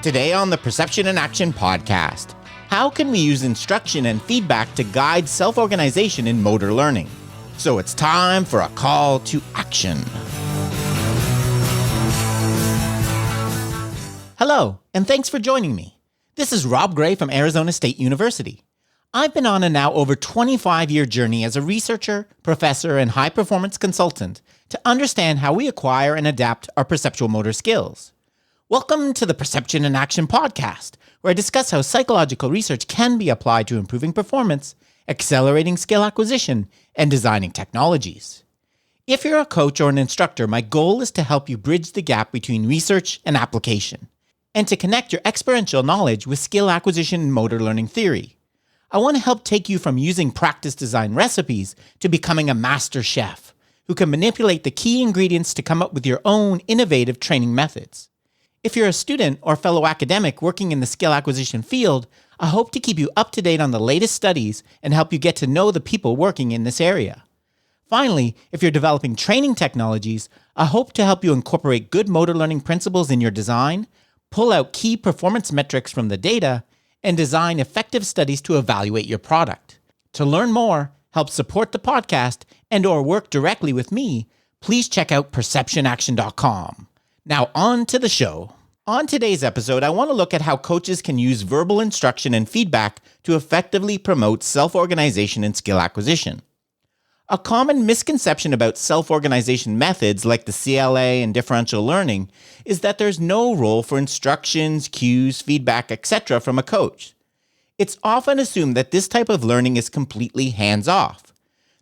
Today on the Perception in Action podcast, how can we use instruction and feedback to guide self-organization in motor learning? So it's time for a call to action. Hello, and thanks for joining me. This is Rob Gray from Arizona State University. I've been on a now over 25-year journey as a researcher, professor, and high-performance consultant to understand how we acquire and adapt our perceptual motor skills. Welcome to the Perception in Action podcast, where I discuss how psychological research can be applied to improving performance, accelerating skill acquisition, and designing technologies. If you're a coach or an instructor, my goal is to help you bridge the gap between research and application, and to connect your experiential knowledge with skill acquisition and motor learning theory. I want to help take you from using practice design recipes to becoming a master chef who can manipulate the key ingredients to come up with your own innovative training methods. If you're a student or fellow academic working in the skill acquisition field, I hope to keep you up to date on the latest studies and help you get to know the people working in this area. Finally, if you're developing training technologies, I hope to help you incorporate good motor learning principles in your design, pull out key performance metrics from the data, and design effective studies to evaluate your product. To learn more, help support the podcast, and/or work directly with me, please check out perceptionaction.com. Now on to the show. On today's episode, I want to look at how coaches can use verbal instruction and feedback to effectively promote self-organization and skill acquisition. A common misconception about self-organization methods like the CLA and differential learning is that there's no role for instructions, cues, feedback, etc. from a coach. It's often assumed that this type of learning is completely hands-off.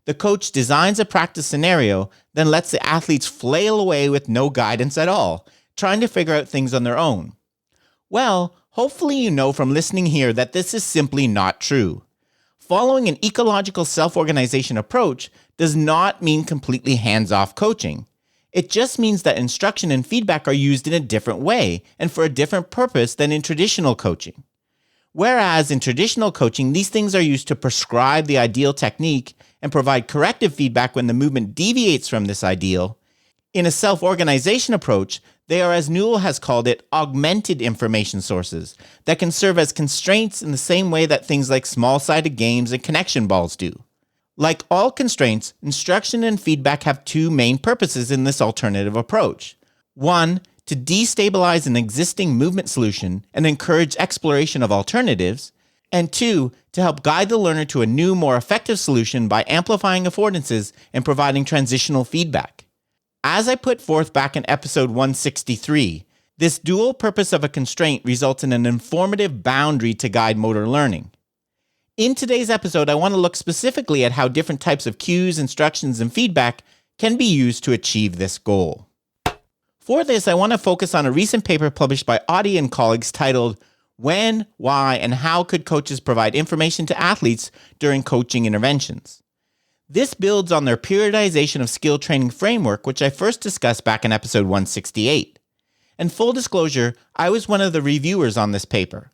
The coach designs a practice scenario, then lets the athletes flail away with no guidance at all, trying to figure out things on their own. Well, hopefully you know from listening here that this is simply not true. Following an ecological self-organization approach does not mean completely hands-off coaching. It just means that instruction and feedback are used in a different way and for a different purpose than in traditional coaching. Whereas in traditional coaching, these things are used to prescribe the ideal technique and provide corrective feedback when the movement deviates from this ideal, in a self-organization approach, they are, as Newell has called it, augmented information sources that can serve as constraints in the same way that things like small-sided games and connection balls do. Like all constraints, instruction and feedback have two main purposes in this alternative approach. One, to destabilize an existing movement solution and encourage exploration of alternatives, and two, to help guide the learner to a new, more effective solution by amplifying affordances and providing transitional feedback. As I put forth back in episode 163, this dual purpose of a constraint results in an informative boundary to guide motor learning. In today's episode, I want to look specifically at how different types of cues, instructions, and feedback can be used to achieve this goal. For this, I want to focus on a recent paper published by Audi and colleagues titled, When, Why, and How Could Coaches Provide Information to Athletes During Coaching Interventions? This builds on their periodization of skill training framework, which I first discussed back in episode 168. And full disclosure, I was one of the reviewers on this paper.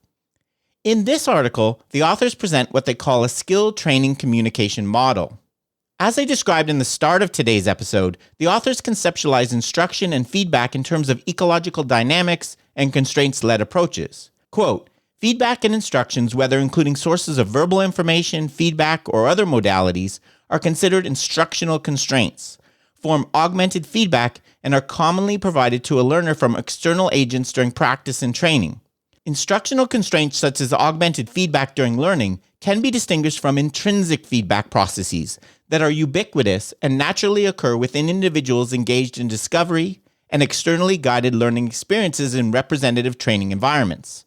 In this article, the authors present what they call a skill training communication model. As I described in the start of today's episode, the authors conceptualize instruction and feedback in terms of ecological dynamics and constraints-led approaches. Quote, feedback and instructions, whether including sources of verbal information, feedback, or other modalities, are considered instructional constraints, form augmented feedback, and are commonly provided to a learner from external agents during practice and training. Instructional constraints such as augmented feedback during learning can be distinguished from intrinsic feedback processes that are ubiquitous and naturally occur within individuals engaged in discovery and externally guided learning experiences in representative training environments.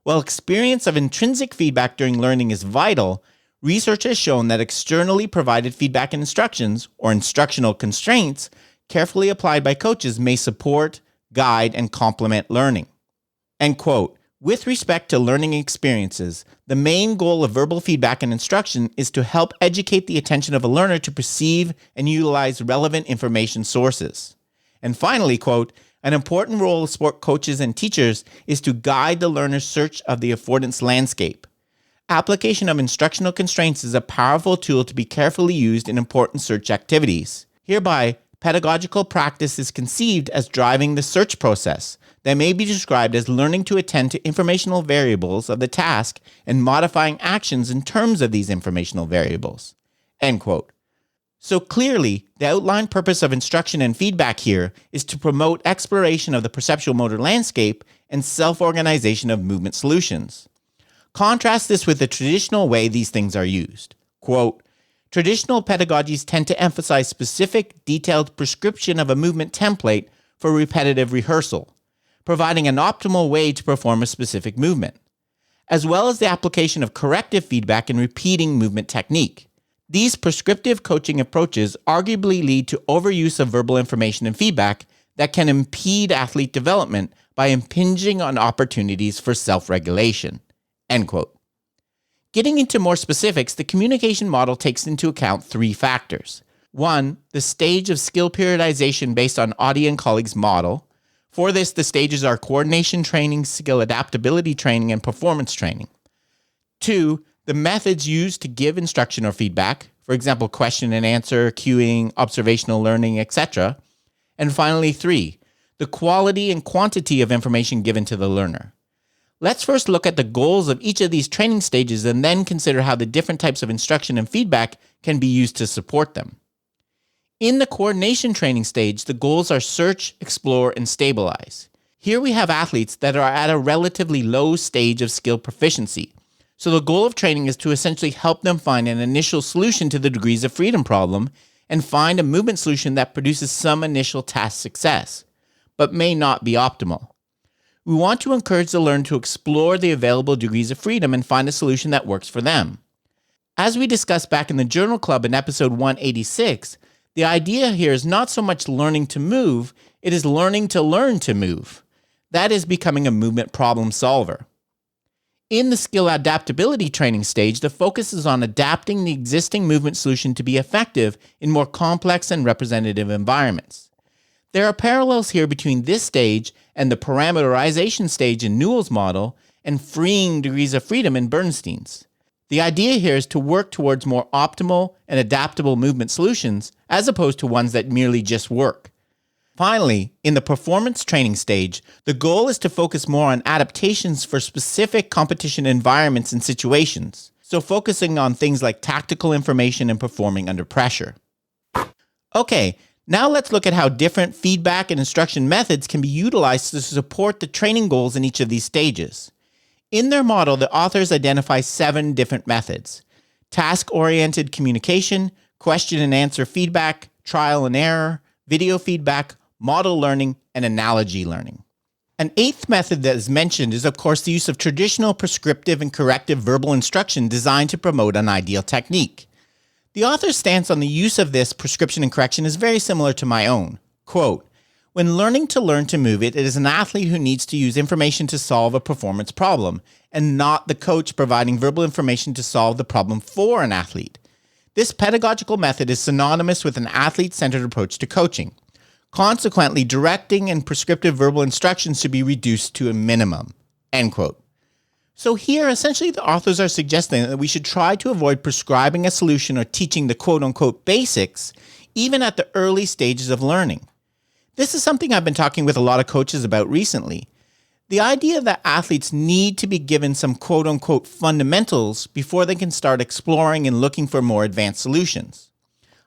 While experience of intrinsic feedback during learning is vital, research has shown that externally provided feedback and instructions, or instructional constraints, carefully applied by coaches may support, guide, and complement learning. End quote. With respect to learning experiences, the main goal of verbal feedback and instruction is to help educate the attention of a learner to perceive and utilize relevant information sources. And finally, quote, an important role of sport coaches and teachers is to guide the learner's search of the affordance landscape. Application of instructional constraints is a powerful tool to be carefully used in important search activities. Hereby, pedagogical practice is conceived as driving the search process, that may be described as learning to attend to informational variables of the task and modifying actions in terms of these informational variables." End quote. So clearly, the outlined purpose of instruction and feedback here is to promote exploration of the perceptual motor landscape and self-organization of movement solutions. Contrast this with the traditional way these things are used. Quote, "Traditional pedagogies tend to emphasize specific, detailed prescription of a movement template for repetitive rehearsal, providing an optimal way to perform a specific movement, as well as the application of corrective feedback and repeating movement technique. These prescriptive coaching approaches arguably lead to overuse of verbal information and feedback that can impede athlete development by impinging on opportunities for self-regulation." End quote. Getting into more specifics, the communication model takes into account 3 factors. 1, the stage of skill periodization based on Audi and colleagues' model. For this, the stages are coordination training, skill adaptability training, and performance training. 2, the methods used to give instruction or feedback, for example, question and answer, cueing, observational learning, etc. And finally, 3, the quality and quantity of information given to the learner. Let's first look at the goals of each of these training stages and then consider how the different types of instruction and feedback can be used to support them. In the coordination training stage, the goals are search, explore, and stabilize. Here we have athletes that are at a relatively low stage of skill proficiency. So the goal of training is to essentially help them find an initial solution to the degrees of freedom problem and find a movement solution that produces some initial task success, but may not be optimal. We want to encourage the learner to explore the available degrees of freedom and find a solution that works for them. As we discussed back in the Journal Club in episode 186, the idea here is not so much learning to move, it is learning to learn to move. That is becoming a movement problem solver. In the skill adaptability training stage, the focus is on adapting the existing movement solution to be effective in more complex and representative environments. There are parallels here between this stage and the parameterization stage in Newell's model and freeing degrees of freedom in Bernstein's. The idea here is to work towards more optimal and adaptable movement solutions as opposed to ones that merely just work. Finally, in the performance training stage, the goal is to focus more on adaptations for specific competition environments and situations, so focusing on things like tactical information and performing under pressure. Okay, now let's look at how different feedback and instruction methods can be utilized to support the training goals in each of these stages. In their model, the authors identify 7 different methods: task-oriented communication, question and answer feedback, trial and error, video feedback, model learning, and analogy learning. An 8th method that is mentioned is, of course, the use of traditional prescriptive and corrective verbal instruction designed to promote an ideal technique. The author's stance on the use of this prescription and correction is very similar to my own. Quote, "When learning to learn to move, it is an athlete who needs to use information to solve a performance problem, and not the coach providing verbal information to solve the problem for an athlete. This pedagogical method is synonymous with an athlete-centered approach to coaching. Consequently, directing and prescriptive verbal instruction should be reduced to a minimum." End quote. So here, essentially, the authors are suggesting that we should try to avoid prescribing a solution or teaching the quote-unquote basics, even at the early stages of learning. This is something I've been talking with a lot of coaches about recently. The idea that athletes need to be given some quote-unquote fundamentals before they can start exploring and looking for more advanced solutions.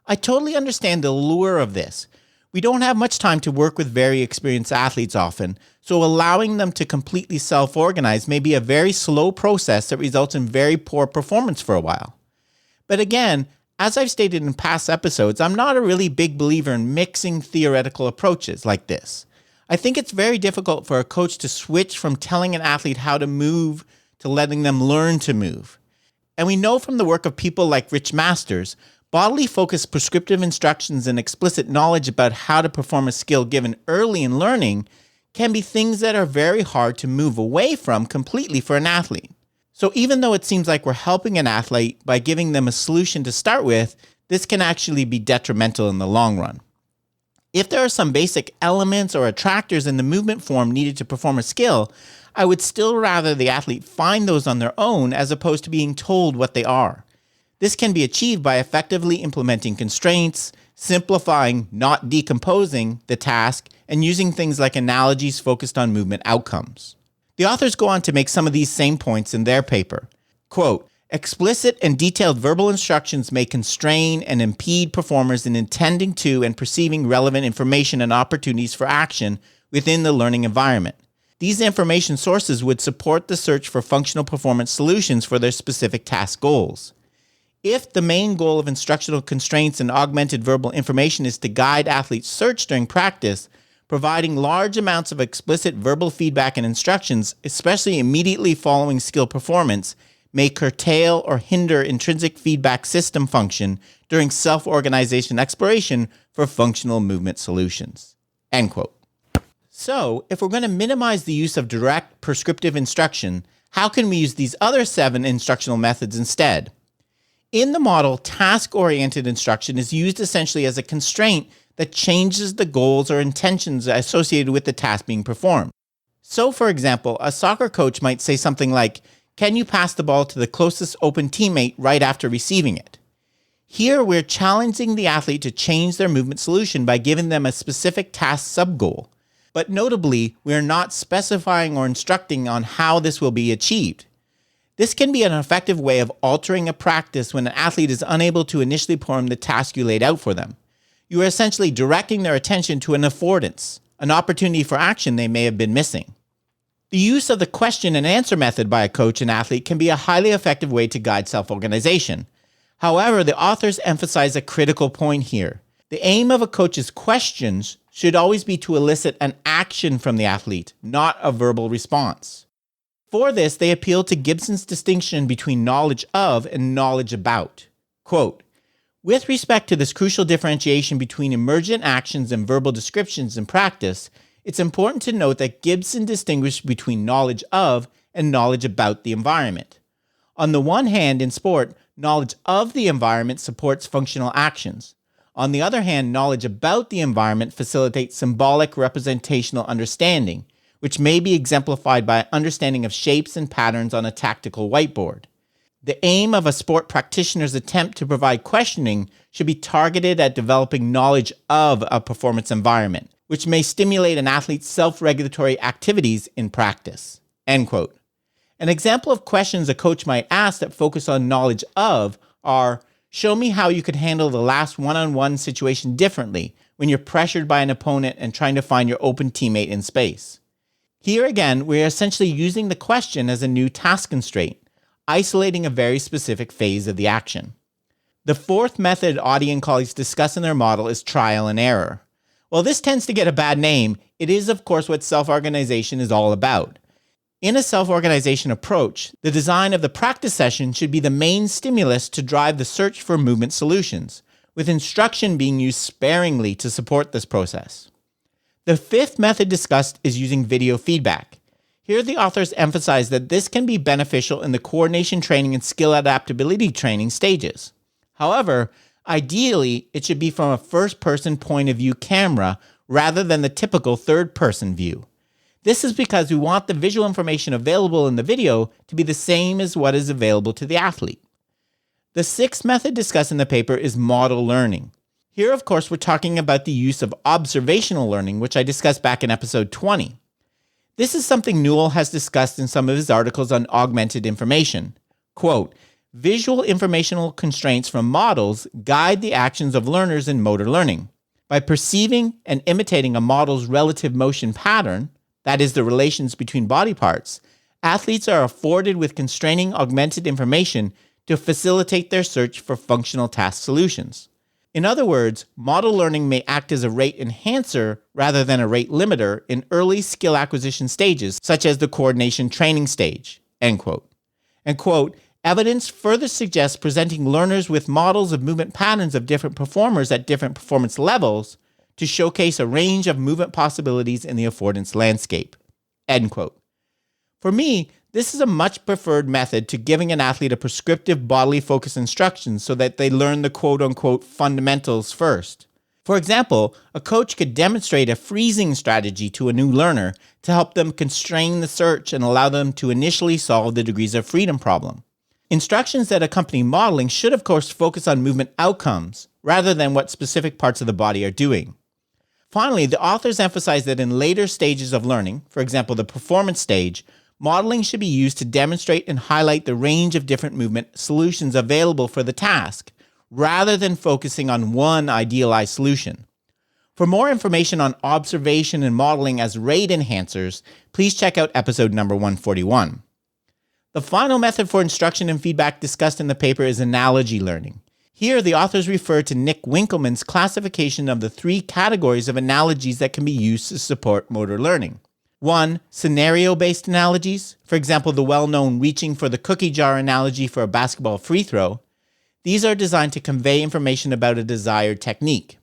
I totally understand the allure of this. We don't have much time to work with very experienced athletes often, so allowing them to completely self-organize may be a very slow process that results in very poor performance for a while. But again, as I've stated in past episodes, I'm not a really big believer in mixing theoretical approaches like this. I think it's very difficult for a coach to switch from telling an athlete how to move to letting them learn to move. And we know from the work of people like Rich Masters, bodily focused prescriptive instructions and explicit knowledge about how to perform a skill given early in learning can be things that are very hard to move away from completely for an athlete. So even though it seems like we're helping an athlete by giving them a solution to start with, this can actually be detrimental in the long run. If there are some basic elements or attractors in the movement form needed to perform a skill, I would still rather the athlete find those on their own as opposed to being told what they are. This can be achieved by effectively implementing constraints, simplifying, not decomposing, the task, and using things like analogies focused on movement outcomes. The authors go on to make some of these same points in their paper. Quote, explicit and detailed verbal instructions may constrain and impede performers in attending to and perceiving relevant information and opportunities for action within the learning environment. These information sources would support the search for functional performance solutions for their specific task goals. If the main goal of instructional constraints and augmented verbal information is to guide athletes' search during practice, providing large amounts of explicit verbal feedback and instructions, especially immediately following skill performance, may curtail or hinder intrinsic feedback system function during self-organization exploration for functional movement solutions. End quote. So, if we're going to minimize the use of direct prescriptive instruction, how can we use these other 7 instructional methods instead? In the model, task-oriented instruction is used essentially as a constraint that changes the goals or intentions associated with the task being performed. So, for example, a soccer coach might say something like, "Can you pass the ball to the closest open teammate right after receiving it?" Here, we're challenging the athlete to change their movement solution by giving them a specific task sub-goal. But notably, we are not specifying or instructing on how this will be achieved. This can be an effective way of altering a practice when an athlete is unable to initially perform the task you laid out for them. You are essentially directing their attention to an affordance, an opportunity for action they may have been missing. The use of the question and answer method by a coach and athlete can be a highly effective way to guide self-organization. However, the authors emphasize a critical point here. The aim of a coach's questions should always be to elicit an action from the athlete, not a verbal response. For this, they appeal to Gibson's distinction between knowledge of and knowledge about. Quote, with respect to this crucial differentiation between emergent actions and verbal descriptions in practice, it's important to note that Gibson distinguished between knowledge of and knowledge about the environment. On the one hand, in sport, knowledge of the environment supports functional actions. On the other hand, knowledge about the environment facilitates symbolic representational understanding, which may be exemplified by understanding of shapes and patterns on a tactical whiteboard. The aim of a sport practitioner's attempt to provide questioning should be targeted at developing knowledge of a performance environment, which may stimulate an athlete's self-regulatory activities in practice. End quote. An example of questions a coach might ask that focus on knowledge of are, show me how you could handle the last one-on-one situation differently when you're pressured by an opponent and trying to find your open teammate in space. Here again, we're essentially using the question as a new task constraint, isolating a very specific phase of the action. The fourth method Audie and colleagues discuss in their model is trial and error. While this tends to get a bad name, it is of course what self-organization is all about. In a self-organization approach, the design of the practice session should be the main stimulus to drive the search for movement solutions, with instruction being used sparingly to support this process. The fifth method discussed is using video feedback. Here the authors emphasize that this can be beneficial in the coordination training and skill adaptability training stages. However, ideally, it should be from a first-person point of view camera rather than the typical third-person view. This is because we want the visual information available in the video to be the same as what is available to the athlete. The sixth method discussed in the paper is model learning. Here, of course, we're talking about the use of observational learning, which I discussed back in episode 20. This is something Newell has discussed in some of his articles on augmented information. Quote, visual informational constraints from models guide the actions of learners in motor learning. By perceiving and imitating a model's relative motion pattern, that is, the relations between body parts, athletes are afforded with constraining augmented information to facilitate their search for functional task solutions. In other words, model learning may act as a rate enhancer rather than a rate limiter in early skill acquisition stages, such as the coordination training stage, end quote. And quote, evidence further suggests presenting learners with models of movement patterns of different performers at different performance levels to showcase a range of movement possibilities in the affordance landscape, end quote. For me, this is a much preferred method to giving an athlete a prescriptive bodily focus instruction so that they learn the quote-unquote fundamentals first. For example, a coach could demonstrate a freezing strategy to a new learner to help them constrain the search and allow them to initially solve the degrees of freedom problem. Instructions that accompany modeling should of course focus on movement outcomes rather than what specific parts of the body are doing. Finally, the authors emphasize that in later stages of learning, for example, the performance stage, modeling should be used to demonstrate and highlight the range of different movement solutions available for the task, rather than focusing on one idealized solution. For more information on observation and modeling as rate enhancers, please check out episode number 141. The final method for instruction and feedback discussed in the paper is analogy learning. Here, the authors refer to Nick Winkelman's classification of the 3 categories of analogies that can be used to support motor learning. 1. Scenario-based analogies, for example, the well-known reaching for the cookie jar analogy for a basketball free throw. These are designed to convey information about a desired technique.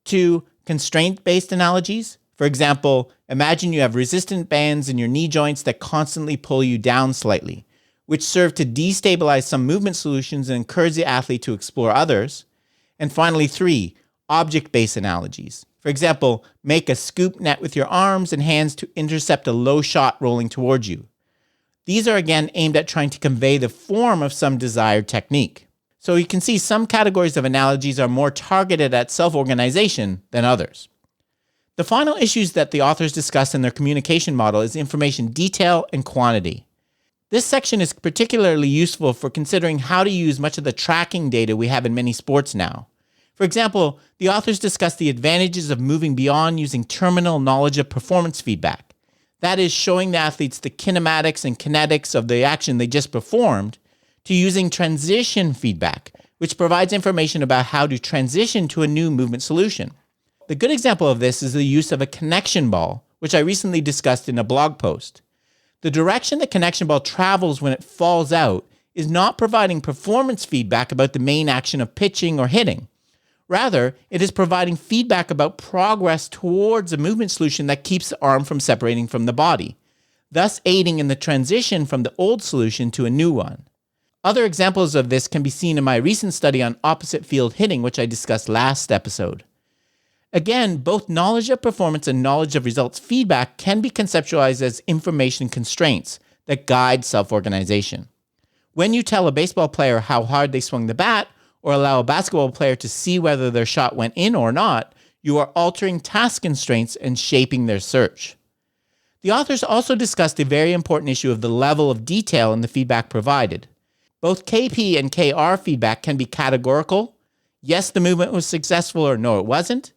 2. Constraint-based analogies, for example, imagine you have resistant bands in your knee joints that constantly pull you down slightly, which serve to destabilize some movement solutions and encourage the athlete to explore others. And finally, 3. Object-based analogies. For example, make a scoop net with your arms and hands to intercept a low shot rolling towards you. These are again aimed at trying to convey the form of some desired technique. So you can see some categories of analogies are more targeted at self-organization than others. The final issues that the authors discuss in their communication model is information detail and quantity. This section is particularly useful for considering how to use much of the tracking data we have in many sports now. For example, the authors discuss the advantages of moving beyond using terminal knowledge of performance feedback. That is, showing the athletes the kinematics and kinetics of the action they just performed, to using transition feedback, which provides information about how to transition to a new movement solution. The good example of this is the use of a connection ball, which I recently discussed in a blog post. The direction the connection ball travels when it falls out is not providing performance feedback about the main action of pitching or hitting. Rather, it is providing feedback about progress towards a movement solution that keeps the arm from separating from the body, thus aiding in the transition from the old solution to a new one. Other examples of this can be seen in my recent study on opposite field hitting, which I discussed last episode. Again, both knowledge of performance and knowledge of results feedback can be conceptualized as information constraints that guide self-organization. When you tell a baseball player how hard they swung the bat, or allow a basketball player to see whether their shot went in or not, you are altering task constraints and shaping their search. The authors also discussed the very important issue of the level of detail in the feedback provided. Both KP and KR feedback can be categorical, yes, the movement was successful, or no, it wasn't.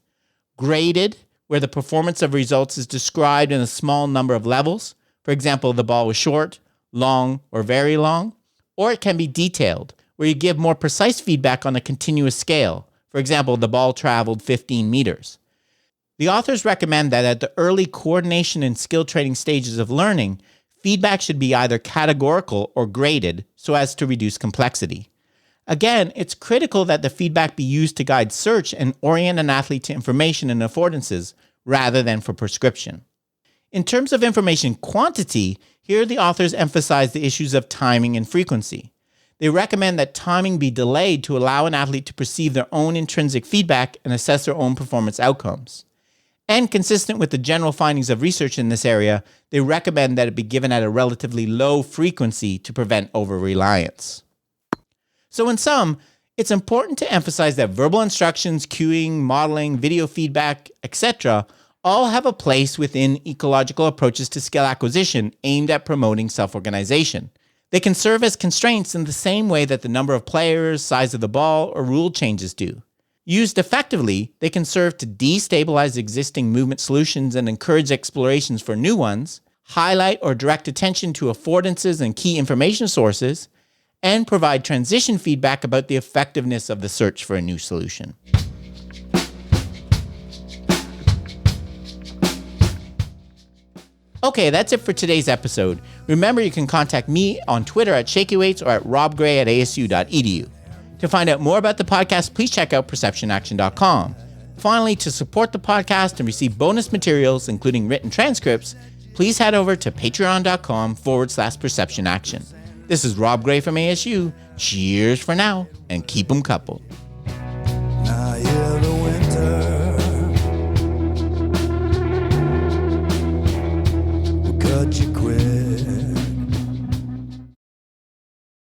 Graded, where the performance of results is described in a small number of levels. For example, the ball was short, long, or very long. Or it can be detailed, where you give more precise feedback on a continuous scale. For example, the ball traveled 15 meters. The authors recommend that at the early coordination and skill training stages of learning, feedback should be either categorical or graded so as to reduce complexity. Again, it's critical that the feedback be used to guide search and orient an athlete to information and affordances rather than for prescription. In terms of information quantity, here the authors emphasize the issues of timing and frequency. They recommend that timing be delayed to allow an athlete to perceive their own intrinsic feedback and assess their own performance outcomes. And consistent with the general findings of research in this area, they recommend that it be given at a relatively low frequency to prevent over-reliance. So in sum, it's important to emphasize that verbal instructions, cueing, modeling, video feedback, etc. all have a place within ecological approaches to skill acquisition aimed at promoting self-organization. They can serve as constraints in the same way that the number of players, size of the ball, or rule changes do. Used effectively, they can serve to destabilize existing movement solutions and encourage explorations for new ones, highlight or direct attention to affordances and key information sources, and provide transition feedback about the effectiveness of the search for a new solution. Okay, that's it for today's episode. Remember, you can contact me on Twitter at ShakyWeights or at robgray@asu.edu. To find out more about the podcast, please check out perceptionaction.com. Finally, to support the podcast and receive bonus materials, including written transcripts, please head over to patreon.com/perceptionaction. This is Rob Gray from ASU. Cheers for now, and keep 'em coupled.